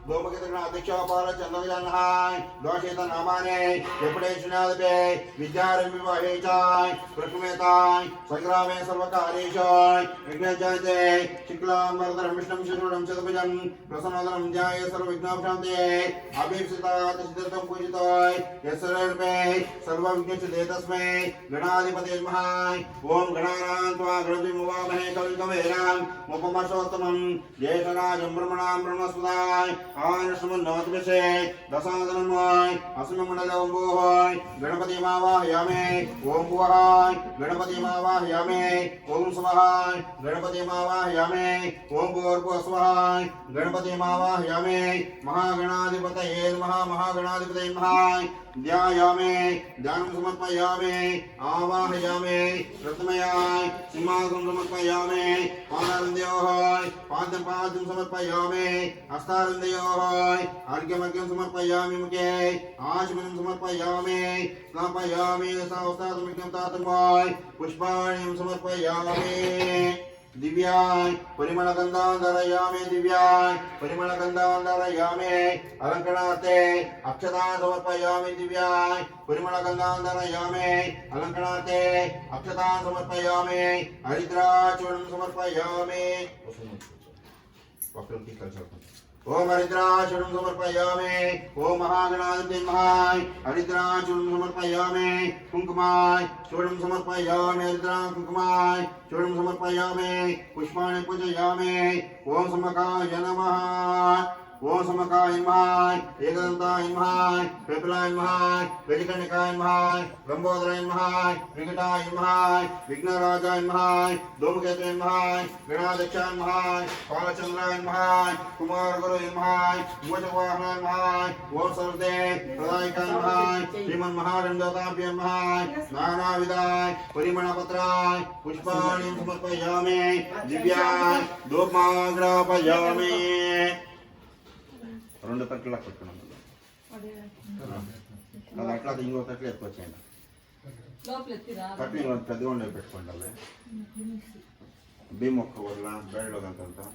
धूमकेतुगणाध्यक्षोपाल चंद्रजन्हाय दोषेत नामाने विपडेशनादपे विद्यारंभिवाहे चाय प्रकृमेताय संग्रामे सर्वकार्येषाय विघ्नजयते शुक्लां वरदं विष्णुं शशिवर्णं चतुर्भुजं प्रसन्नवदनं ध्याये सर्वविघ्नोपशान्ते अभीप्सितात् सिद्ध्यर्थं पूजिताय यस्सर्वे सर्वविघ्नोपशान्ते तस्मै गणाधिपतये नमः ओम गणानां त्वा गणपतिं उवामहे कविं कवीनां उपमर्षोत्तमं ज्येष्ठराजं ब्रह्मणां ब्रह्मस्पदाय आनश्वन्नवत्मिषे दशादनमय अस्मिन्मण्डलं भूय गणपतिमावाहयामि ओम भुवः गणपतिमावाहयामि ओम स्वः गणपतिमावाहयामि ओम भूर्भुवस्वः गणपतिमावाहयामि महागणाधिपतये नमः महागणाधिपतये नमः ध्यायामि ध्यानं समर्पयामि आवाहयामि प्रथमयाय सिंहासनं समर्पयामि पादारविन्दयोः पाद्यं समर्पयामि हस्तारविन्दयोः अर्घ्यमर्घ्यं समर्पयामि मुखे आचमनं समर्पयामि स्नापयामि सहस्रात्मकं तातम्बाय पुष्पाणि समर्पयामि दिव्याय परिमलगन्धां धारयामि दिव्याय परिमलगन्धां धारयामि अलंकरणार्थे अक्षतां समर्पयामि दिव्याय परिमलगन्धां धारयामि अलंकरणार्थे अक्षतां समर्पयामि हरिद्राचूर्णं समर्पयामि ओम हरिद्राचूर्णं समर्पयामि ओम महागणाधिपतये नमः हरिद्राचूर्णं समर्पयामि कुंकुमाय चूर्णं समर्पयामि हरिद्रा कुंकुमाय चूर्णं समर्पयामि पुष्पाणि पूजयामि ओम समकाय नमः ओम समकाय नमः एकदन्ताय नमः कपिलाय नमः गजकर्णिकाय नमः लंबोदराय नमः विकटाय नमः विघ्नराजाय नमः धूमकेतवे नमः गणाध्यक्षाय नमः बालचंद्राय नमः कुमारगुरुवे नमः मोचवाहनाय नमः ओम सर्वदे प्रदायकाय नमः श्रीमन्महादण्डोताभ्ये नमः नानाविधाय परिमलपत्राय पुष्पाणि समर्पयामि दिव्याय धूपमाग्रापयामि రెండు తట్ల పెట్టుకున్నాం అది అట్లా ఇంకో తట్లు ఎత్తుకొచ్చేయండి తట్లు ఇంకో పెద్దగా ఉండేవి పెట్టుకోండి భీమ్ ఒక్క వల్ల బేడలో కంతా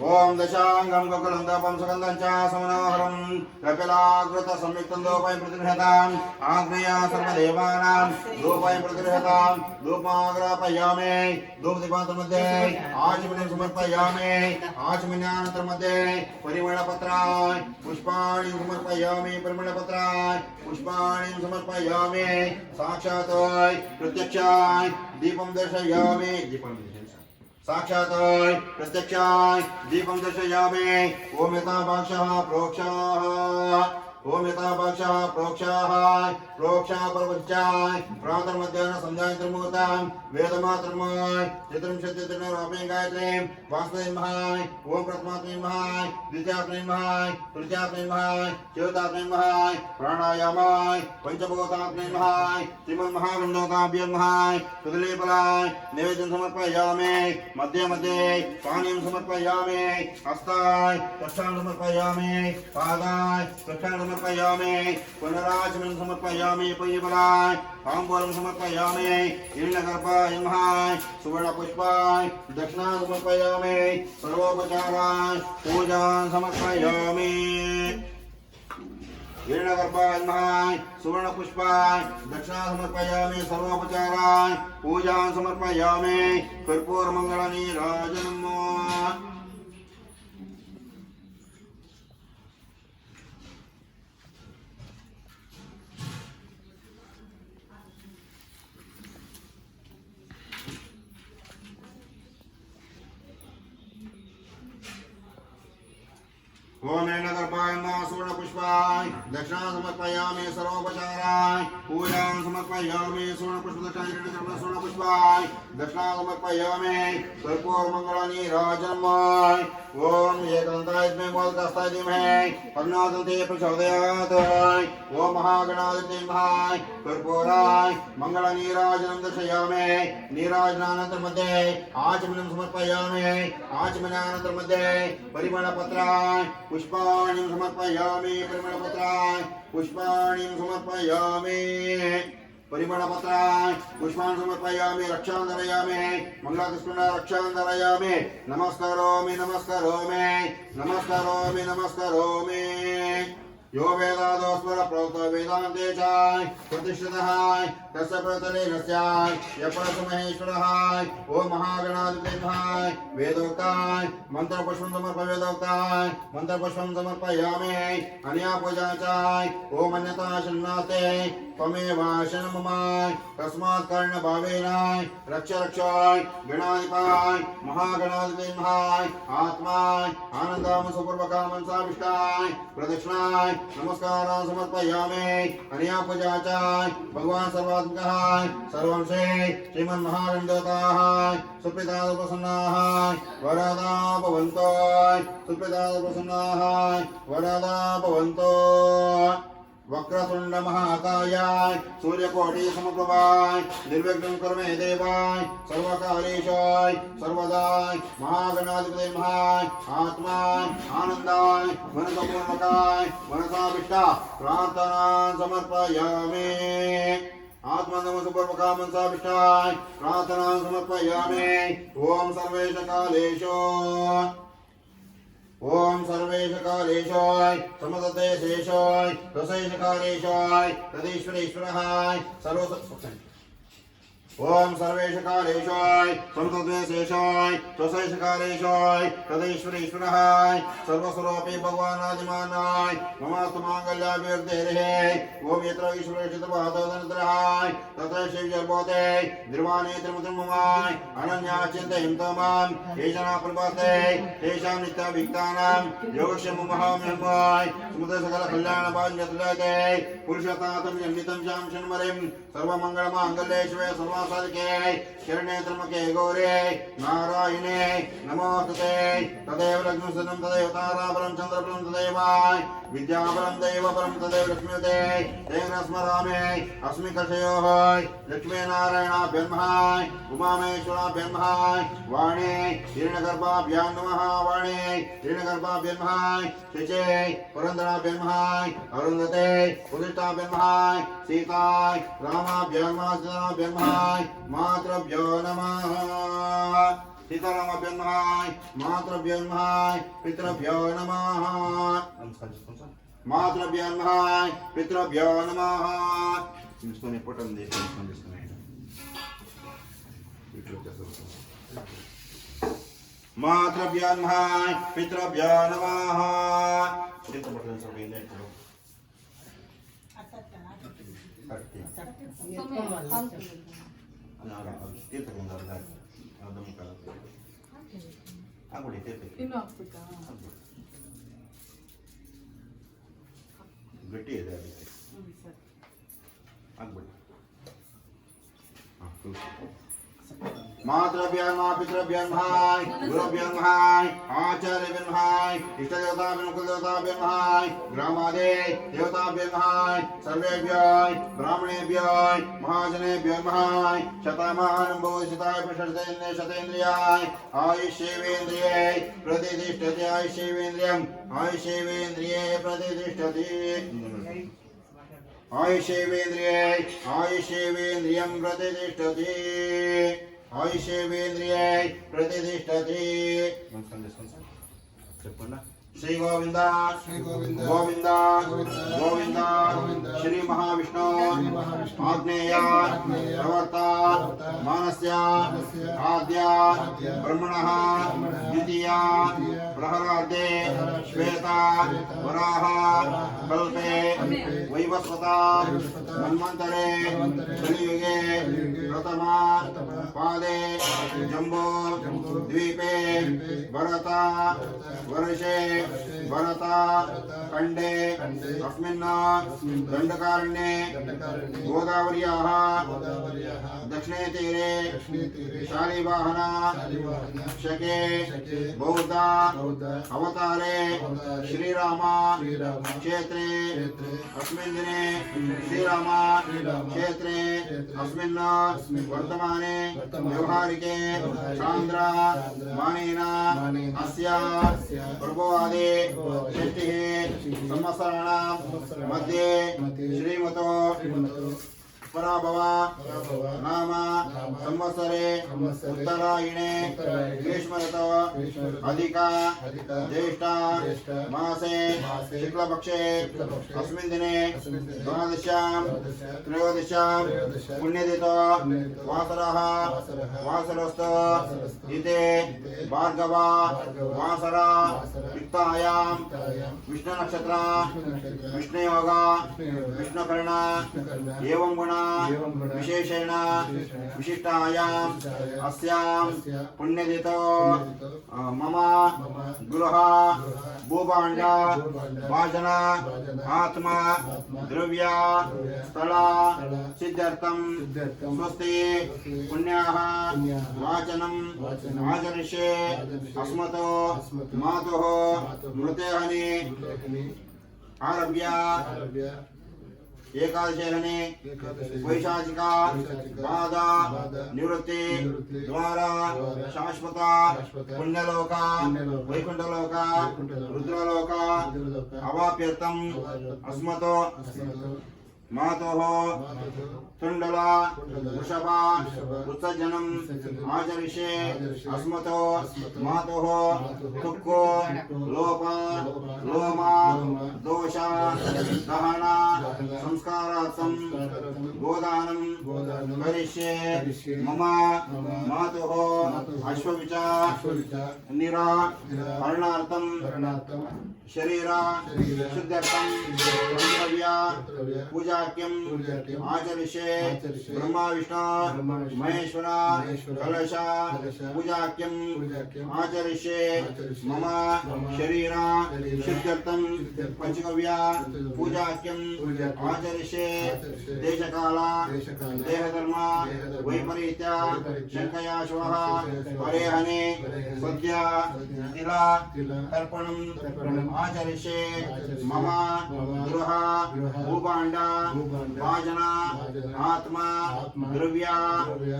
ओम दशांगम गोकुलंदपम सुगंधं च समनोहरं कपिलाकृत संयुक्तं दोपयं प्रतिगृह्यताम् आग्नेया सर्वदेवानां दोपयं प्रतिगृह्यताम् धूपमाग्रापयामि धूपदीपान्तर्मध्ये आचमनीं समर्पयामि आचमन्यानन्तरं मध्ये परिमलपत्राय पुष्पाणि समर्पयामि परिमलपत्राय पुष्पाणि समर्पयामि साक्षात् प्रत्यक्षाय दीपं दर्शयामि साक्षात् प्रत्यक्षाय दीपं दर्शयामि ओम यथाभाक्षः प्रोक्षः ओम यथाभाक्षः प्रोक्षः प्रोक्षः परवृक्षाय प्रातर्मध्याह्न संध्यान्तर्मुहूर्तं वेदमात्रमय चतुर्विंशतिदिनरूपेण गायत्रीं वासुदेवाय नमः ओम प्रथमात्मने नमः द्वितीयात्मने नमः तृतीयात्मने नमः चतुर्थात्मने नमः प्राणायामाय पंचभूतात्मने नमः श्रीमन्महागणोताभ्ये नमः सुदलीफलाय नैवेद्यं समर्पयामि मध्ये मध्ये पानीयं समर्पयामि हस्ताय कक्षां समर्पयामि पादाय कक्षां समर्पयामि पुनराचमनं समर्पयामि पय्यबलाय ताम्बूलं समर्पयामि हिरण्यगर्भाय नमः सुवर्णपुष्पाय दक्षिणां समर्पयामि सर्वोपचाराय पूजां समर्पयामि हिरण्यगर्भाय नमः सुवर्णपुष्पाय दक्षिणां समर्पयामि सर्वोपचाराय पूजां समर्पयामि कर्पूरमङ्गलनीराजनम् ओम नगरपाय नमः सुवर्णपुष्पाय दक्षिणां समर्पयामि सर्वोपचाराय पूजां समर्पयामि सुवर्णपुष्पदक्षिणां सुवर्णपुष्पाय दक्षिणां समर्पयामि कर्पूरमङ्गलनीराजनम् ओम एकदन्ताय विद्महे मोदकास्ताय धीमहि तन्नो दन्ति प्रचोदयात् ओम महागणाधिपतये नमः कर्पूराय मङ्गलनीराजनं दर्शयामि नीराजनानन्तरं मध्ये आचमनं समर्पयामि आचमनानन्तरं मध्ये परिमलपत्राय पुष्पाणि समर्पयामि परिमलपत्राय पुष्पाणि समर्पयामि परिमलपत्राणि पुष्पाणि समर्पयामि रक्षां धरयामि मङ्गलपुष्पाणि रक्षां धरयामि नमस्करोमि नमस्करोमि नमस्करोमि नमस्करोमि यो वेदादोस्वर प्रोक्तो वेदान्ते च प्रतिष्ठितः तस्य प्रतलेनस्य यपरसमहेश्वरः ओम महागणाधिपतिः वेदोक्ताय मन्त्रपुष्पं समर्पयामि मन्त्रपुष्पं समर्पयामि अन्या पूजा च ओम अन्यथा शन्नाते त्वमेवाशन मम तस्मात् कर्णभावेन रक्ष रक्षाय गणाधिपाय महागणाधिपतिः आत्मा आनन्दाम सुपूर्वकामं साविष्टाय प्रदक्षिणाय नमस्कारान् समर्पयामि अन्या पूजा च भगवान् सर्वात्मकः सर्वंशे श्रीमन्महागणदेवताः सुप्रसाद प्रसन्नाः वरदा भवन्तो सुप्रसाद प्रसन्नाः वरदा भवन्तो वक्रतुंड महाकाय सूर्यकोटि समप्रभाय निर्विघ्नं कुरु मे देवाय सर्वकालेशाय सर्वदाय महागणाधिपते महाय आत्मा आनंदाय मनसपूर्वकाय मनसाभिष्टा प्रार्थना समर्पयामि आत्मा नमस्पूर्वका मनसाभिष्टाय प्रार्थना समर्पयामि ओम सर्वेश कालेशो ओम सर्वेश कालेशाय समदते शेषाय रसेश कालेशाय तदेश्वरेश्वरहाय सर्व ओम सर्वेश कालेशाय समदते शेषाय रसेश कालेशाय तदेश्वरेश्वरहाय सर्वस्वरूपी भगवान् आदिमानाय नमस्तु मांगल्याभिर्देहे ओम यत्र ईश्वरचितवादनत्रहाय तत्र शिवजर्भोते निर्वाणे त्रिमुद्रममाय अनन्या चिन्तयं तमां केशना प्रभाते तेषां नित्याभिक्तानां योगक्षेममहामहिमाय समुद्र सकल कल्याणभाग्यत्रयते पुरुषतातं जन्मितं शां शन्मरिं सर्वमङ्गलमाङ्गल्ये शिवे सर्वासाधिके शरणे त्र्यम्बके गौरे नारायणे नमोस्तुते तदेव लक्ष्मीसदनं तदेव ताराबलं चन्द्रबलं तदेव विद्याबलं दैवबलं तदेव लक्ष्मीते तेन स्मरामि अस्मि कषयोः लक्ष्मीनारायणाभ्यं नमः उमामेश्वराभ्यं नमः वाणी हिरण्यगर्भाभ्यां नमः वाणी हिरण्यगर्भाभ्यं नमः शिचे पुरन्दराभ्यं नमः अरुन्धते उदिष्टाभ्यं नमः सीताय रामाभ्यं नमः सीताभ्यं नमः मातृभ्यो नमः सीतारामाभ्यं नमः मातृभ्यो नमः पितृभ्यो नमः मातृभ्यो नमः पितृभ्यो नमः इसको पटन दे मातृभ्यो नमः पितृभ्यो नमः ಗಟ್ಟಿ ಇದೆ ಅದಕ್ಕೆ ಆಗ್ಬಿಡಿ मातृभ्यं नमः पितृभ्यं नमः गुरुभ्यं नमः आचार्यभ्यं नमः इष्टदेवताभ्यं कुलदेवताभ्यं नमः ग्रामादे देवताभ्यं नमः सर्वेभ्यो ब्राह्मणेभ्यो महाजनेभ्यो नमः शतमानं भूषिताय प्रशस्तेन्द्रिय शतेन्द्रियाय आयुष्येवेन्द्रिये प्रतिष्ठते आयुष्येवेन्द्रियं आयुष्येवेन्द्रिये प्रतिष्ठते आयुष्येवेन्द्रिये आयुष्येवेन्द्रियं प्रतिष्ठते आयुष्येवेन्द्रिये प्रतिष्ठते श्री गोविंद गोविंद गोविंद श्री महाविष्णु आग्नेय प्रवर्ता मानस्य आद्य ब्रह्मणः द्वितीय प्रहरार्धे श्वेता वराह कल्पे वैवस्वता मन्वन्तरे कलियुगे प्रथमा पादे जम्बो द्वीपे भरता वर्षे भरता खंडे अस्मिन् दण्डकारण्ये गोदावर्याः दक्षिणे तीरे शालिवाहन शके बौद्ध अवतारे श्रीराम क्षेत्रे अस्मिन् दिने श्रीराम क्षेत्रे अस्मिन् वर्तमाने व्यवहारिके चान्द्र मानेन अस्य प्रभुवादे षष्टिः संवत्सराणां मध्ये श्रीमतो पराभव नाम संवत्सरे उत्तरायणे ग्रीष्म ऋतौ अधिक ज्येष्ठ मासे शुक्लपक्षे अस्मिन् दिने द्वादश्यां त्रयोदश्यां पुण्यतिथौ वासरः वासरस्तु इति भार्गव वासर युक्तायां विष्णु नक्षत्र विष्णु योग विष्णुकर्ण एवं गुण विशेषेण विशिष्टायाम् अस्यां पुण्यतिथौ मम गृह भूभाण्ड भाजन आत्मा द्रव्य स्थल सिद्ध्यर्थं स्वस्ति पुण्याः वाचनम् आचरिष्ये अस्मतो मातुः मृतेहनि आरभ्य एकादशेहने वैशाखिक बाद निवृत्ति द्वारा शाश्वत पुण्यलोक वैकुंठलोक रुद्रलोक अवाप्यर्थम् अस्मतो मातोः तुंडल वृषभ उत्सर्जनम् आचरिष्ये अस्मतो मातोः तुक्को लोप लोम दोष दहन संस्कारार्थं गोदानं करिष्ये मम मातोः अश्वविच निराकरणार्थं शरीर शुद्ध्यर्थं द्रव्य पूजाक्यं आचरिष्ये ब्रह्मा विष्णु महेश्वर कलश पूजाक्यं आचरिष्ये मम शरीर शुद्ध्यर्थं पंचगव्य पूजाक्यं आचरिष्ये देशकाल देहधर्म वैपरीत्य शङ्कया श्वः परेहने सद्य तिल तर्पणं आचरिष्ये मम गृह भूभाण्ड भाजन आत्मा द्रव्य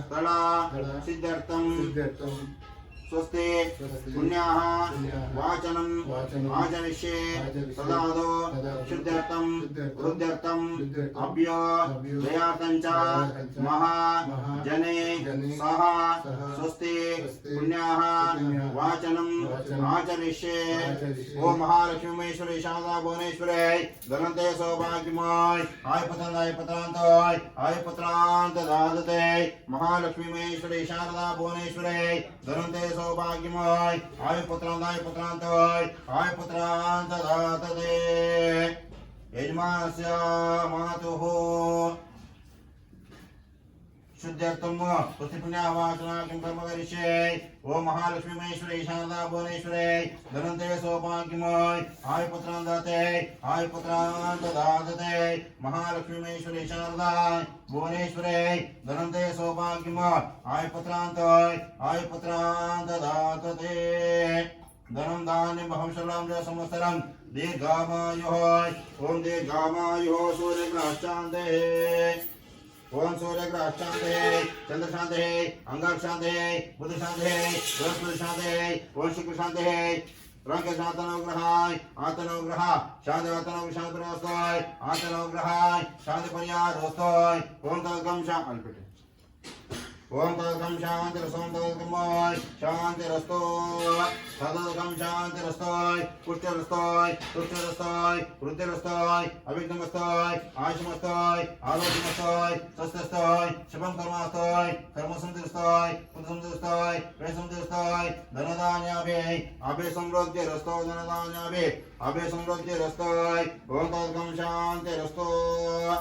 स्थल सिद्ध्यर्थं स्वस्ति पुण्याः वाचनम् आचरिष्ये सदादो शुद्ध्यर्थं वृद्ध्यर्थं अभ्यो दयार्थं च महा जने सह स्वस्ति पुण्याः वाचनम् आचरिष्ये ओम महालक्ष्मी महेश्वरी शारदा भुवनेश्वरी धनते सौभाग्यमय आय पुत्रांत दादते महालक्ष्मी महेश्वरी शारदा भुवनेश्वरी धनते सौभाग्यमय आय पुत्रांत दातते यजमानस्य मातुः शुद्ध्यर्थं पुण्यवाचना किं कर्म करिष्ये ओम महालक्ष्मी महेश्वरी शारदा भुवनेश्वरी धनते सौभाग्यमय आय पुत्रान् दातते महालक्ष्मी महेश्वरी शारदा भुवनेश्वरी धनते सौभाग्यमय आय पुत्रान् दातते धनं धान्यं बहुशलं च संवत्सरं दीर्घामायुः ओम दीर्घामायुः सूर्यग्रहश्चान्ते ओम सूर्यग्रह शांति चंद्र शांति अंगार शांति बुध शांति बृहस्पति शांति ओम शुक्र शांति रंग शांतनोग्रह आतनोग्रह शांति आतनोग्रह शांति प्रस्तोय आतनोग्रह शांति परिहारोस्तोय ओम तदगम शांति ओम तदगम शांति रसोम तदगम शांति रस्तो तदगम शांति रस्तोय पुष्ट रस्तोय तुष्ट रस्तोय वृद्धि रस्तोय अभिज्ञ रस्तोय आयुष रस्तोय आरोग्य रस्तोय स्वस्थ रस्तोय शुभम कर्म रस्तोय कर्म संधि रस्तोय पुत्र संधि रस्तोय प्रेम संधि रस्तोय धनदान्याभि अभि समृद्धि रस्तो धनदान्याभि अभि समृद्धि रस्तोय ओम तदगम शांति रस्तोय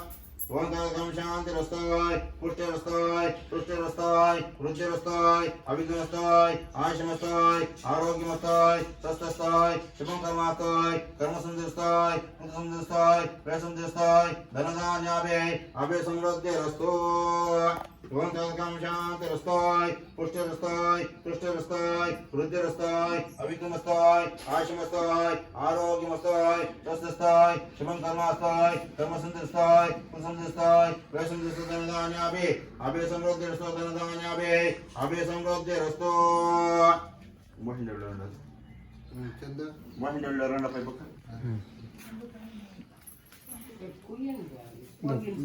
ओम तदगम शांति रस्तोय पुष्ट रस्तोय तुष्ट रस्तोय वृद्धि रस्तोय अभिज्ञ रस्तोय आयुष रस्तोय आरोग्य रस्तोय स्वस्थ रस्तोय शुभम कर्म रस्तोय कर्म संधि रस्तोय पुत्र संधि रस्तोय प्रेम संधि रस्तोय धनदान्याभि अभि समृद्धि रस्तोय ओम तदगम शांति रस्तोय पुष्ट रस्तोय तुष्ट रस्तोय वृद्धि रस्तोय अभिज्ञ रस्तोय आयुष रस्तोय आरोग्य रस्तोय स्वस्थ रस्तोय शुभम कर्म रस्तोय कर्म संधि रस्तोय पुत्र संधि रस्तोय प्रेम संधि रस्तोय धनदान्याभि अभि समृद्धि रस्तोय धनदान्याभि अभि समृद्धि रस्तोय महिंडल रंडा पै पक्का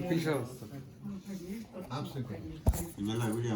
पिशा ಇವೆಲ್ಲ ವಿಡಿಯೋ